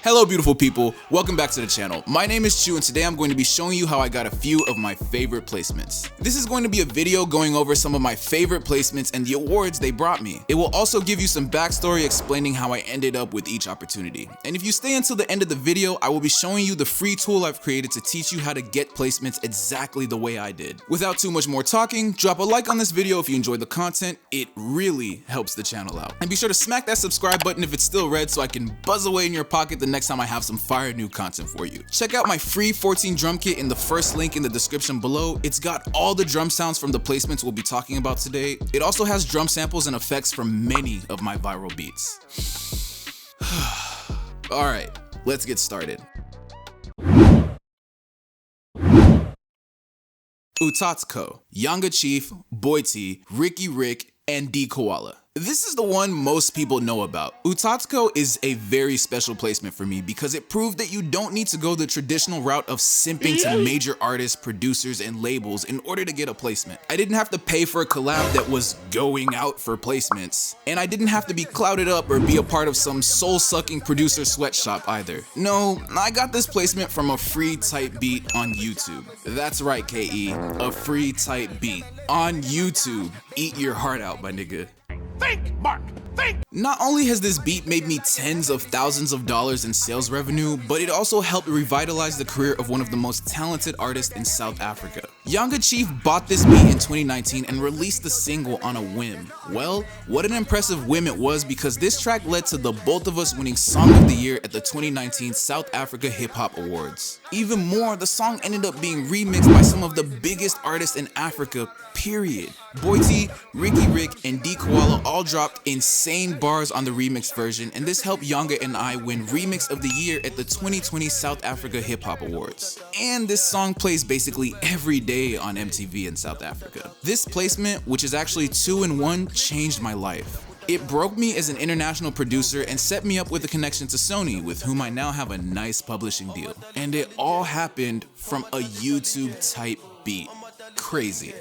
Hello beautiful people, welcome back to the channel. My name is CHU and today I'm going to be showing you how I got a few of my favorite placements. This is going to be a video going over some of my favorite placements and the awards they brought me. It will also give you some backstory explaining how I ended up with each opportunity. And if you stay until the end of the video, I will be showing you the free tool I've created to teach you how to get placements exactly the way I did. Without too much more talking, drop a like on this video if you enjoyed the content. It really helps the channel out. And be sure to smack that subscribe button if it's still red so I can buzz away in your pocket the next time I have some fire new content for you. Check out my free 14 drum kit in the first link in the description below. It's got all the drum sounds from the placements we'll be talking about today. It also has drum samples and effects from many of my viral beats. Alright, let's get started. Utatakho, Yanga Cheif, Boity, Riky, and Koala. This is the one most people know about. Utatakho is a very special placement for me because it proved that you don't need to go the traditional route of simping to major artists, producers, and labels in order to get a placement. I didn't have to pay for a collab that was going out for placements, and I didn't have to be clouded up or be a part of some soul-sucking producer sweatshop either. No, I got this placement from a free type beat on YouTube. That's right, KE, a free type beat on YouTube. Eat your heart out, my nigga. Think, Mark, think! Not only has this beat made me tens of thousands of dollars in sales revenue, but it also helped revitalize the career of one of the most talented artists in South Africa. Yanga Cheif bought this beat in 2019 and released the single on a whim. Well, what an impressive whim it was because this track led to the both of us winning Song of the Year at the 2019 South Africa Hip Hop Awards. Even more, the song ended up being remixed by some of the biggest artists in Africa, period. Boity, Riky, and Koala all dropped insane bars on the remix version, and this helped Yanga and I win Remix of the Year at the 2020 South Africa Hip Hop Awards. And this song plays basically every day on MTV in South Africa. This placement, which is actually 2-in-1, changed my life. It broke me as an international producer and set me up with a connection to Sony, with whom I now have a nice publishing deal. And it all happened from a YouTube type beat. Crazy.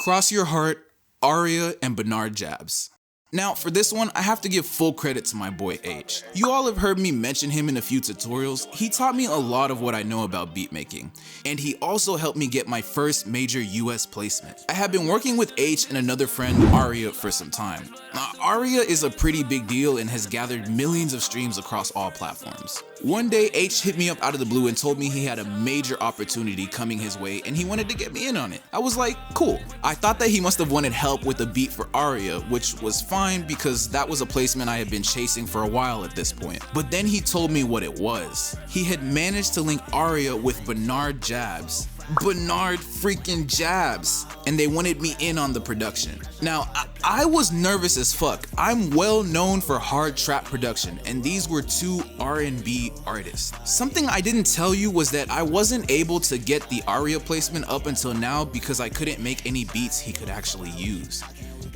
Cross Your Heart, Ariaa, and Bernard Jabs. Now, for this one, I have to give full credit to my boy H. You all have heard me mention him in a few tutorials. He taught me a lot of what I know about beat making, and he also helped me get my first major US placement. I have been working with H and another friend, Ariaa, for some time. Now, Ariaa is a pretty big deal and has gathered millions of streams across all platforms. One day, H hit me up out of the blue and told me he had a major opportunity coming his way and he wanted to get me in on it. I was like, cool. I thought that he must have wanted help with a beat for Ariaa, which was fine because that was a placement I had been chasing for a while at this point. But then he told me what it was. He had managed to link Ariaa with Bernard Jabs. Bernard freaking Jabs, and they wanted me in on the production. Now, I was nervous as fuck. I'm well known for hard trap production, and these were two R&B artists. Something I didn't tell you was that I wasn't able to get the Ariaa placement up until now because I couldn't make any beats he could actually use.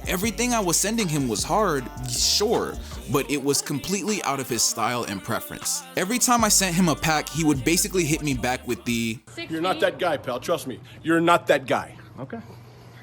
Everything I was sending him was hard, sure, but it was completely out of his style and preference. Every time I sent him a pack, he would basically hit me back with the, "You're not that guy, pal, trust me. You're not that guy." Okay.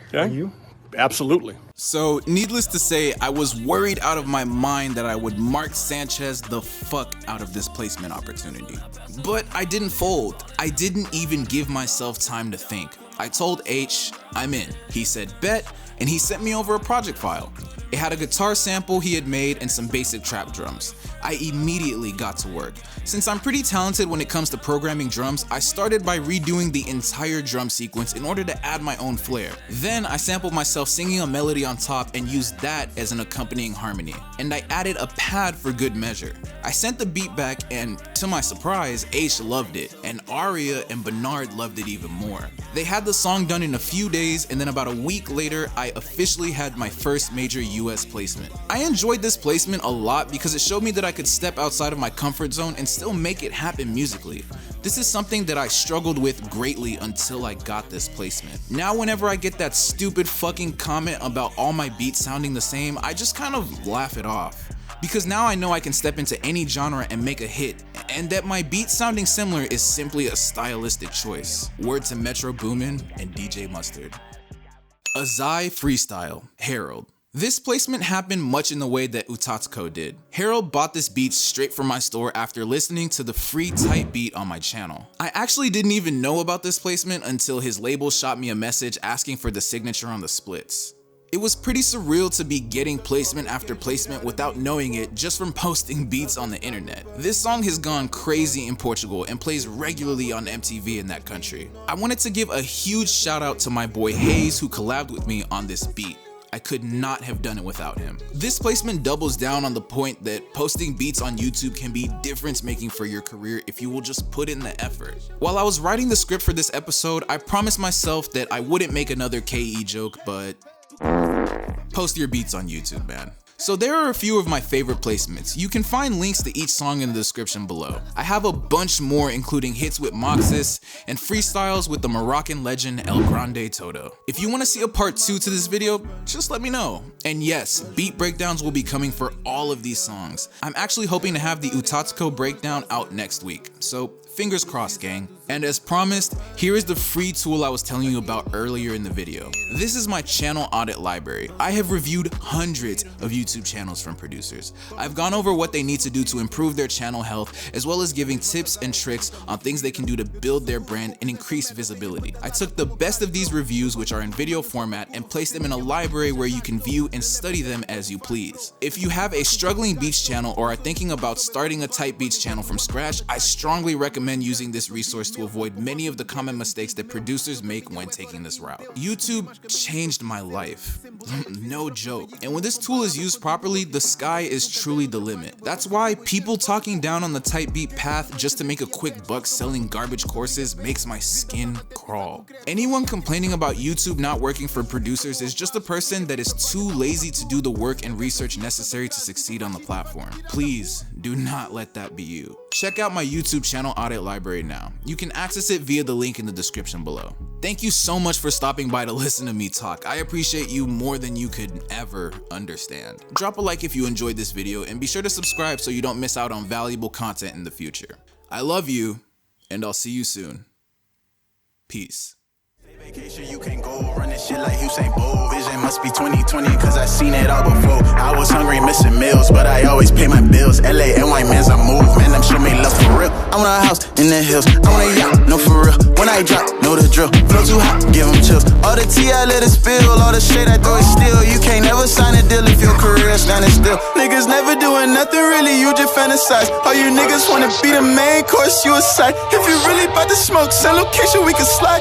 Okay? Are you? Absolutely. So, needless to say, I was worried out of my mind that I would Mark Sanchez the fuck out of this placement opportunity. But I didn't fold. I didn't even give myself time to think. I told H, I'm in. He said bet, and he sent me over a project file. It had a guitar sample he had made and some basic trap drums. I immediately got to work. Since I'm pretty talented when it comes to programming drums, I started by redoing the entire drum sequence in order to add my own flair. Then I sampled myself singing a melody on top and used that as an accompanying harmony. And I added a pad for good measure. I sent the beat back and, to my surprise, H loved it, and Ariaa and Bernard loved it even more. They had the song done in a few days, and then about a week later, I officially had my first major US placement. I enjoyed this placement a lot because it showed me that I could step outside of my comfort zone and still make it happen musically. This is something that I struggled with greatly until I got this placement. Now whenever I get that stupid fucking comment about all my beats sounding the same, I just kind of laugh it off. Because now I know I can step into any genre and make a hit, and that my beat sounding similar is simply a stylistic choice. Word to Metro Boomin and DJ Mustard. Azia Freestyle, Herald. This placement happened much in the way that Utatakho did. Harold bought this beat straight from my store after listening to the free tight beat on my channel. I actually didn't even know about this placement until his label shot me a message asking for the signature on the splits. It was pretty surreal to be getting placement after placement without knowing it just from posting beats on the internet. This song has gone crazy in Portugal and plays regularly on MTV in that country. I wanted to give a huge shout out to my boy Hayes who collabed with me on this beat. I could not have done it without him. This placement doubles down on the point that posting beats on YouTube can be difference making for your career if you will just put in the effort. While I was writing the script for this episode, I promised myself that I wouldn't make another KE joke, but post your beats on YouTube, man. So there are a few of my favorite placements. You can find links to each song in the description below. I have a bunch more, including hits with Moxis and freestyles with the Moroccan legend El Grande Toto. If you want to see a part 2 to this video, just let me know. And yes, beat breakdowns will be coming for all of these songs. I'm actually hoping to have the Utatakho breakdown out next week, so fingers crossed, gang. And as promised, here is the free tool I was telling you about earlier in the video. This is my channel audit library. I have reviewed hundreds of YouTube channels from producers. I've gone over what they need to do to improve their channel health, as well as giving tips and tricks on things they can do to build their brand and increase visibility. I took the best of these reviews, which are in video format, and placed them in a library where you can view and study them as you please. If you have a struggling beats channel or are thinking about starting a type beats channel from scratch, I strongly recommend using this resource to avoid many of the common mistakes that producers make when taking this route. YouTube changed my life. No joke. And when this tool is used properly, the sky is truly the limit. That's why people talking down on the type beat path just to make a quick buck selling garbage courses makes my skin crawl. Anyone complaining about YouTube not working for producers is just a person that is too lazy to do the work and research necessary to succeed on the platform. Please do not let that be you. Check out my YouTube channel audit library now. You can access it via the link in the description below. Thank you so much for stopping by to listen to me talk. I appreciate you more than you could ever understand. Drop a like if you enjoyed this video and be sure to subscribe so you don't miss out on valuable content in the future. I love you, and I'll see you soon. Peace. Vacation, you can go run this shit like Usain Bolt. Vision must be 2020, cause I seen it all before. I was hungry, missing meals, but I always pay my bills. LA and white mans, I move, man, them show me love for real. I want a house in the hills, I want a yacht, no for real. When I drop, know the drill, flow too hot, give them chills. All the tea I let it spill, all the shade I throw it still. You can't never sign a deal if your career standing still. Niggas never doing nothing really, you just fantasize. All you niggas wanna be the main course, you a side. If you really bout to smoke, send location, we can slide.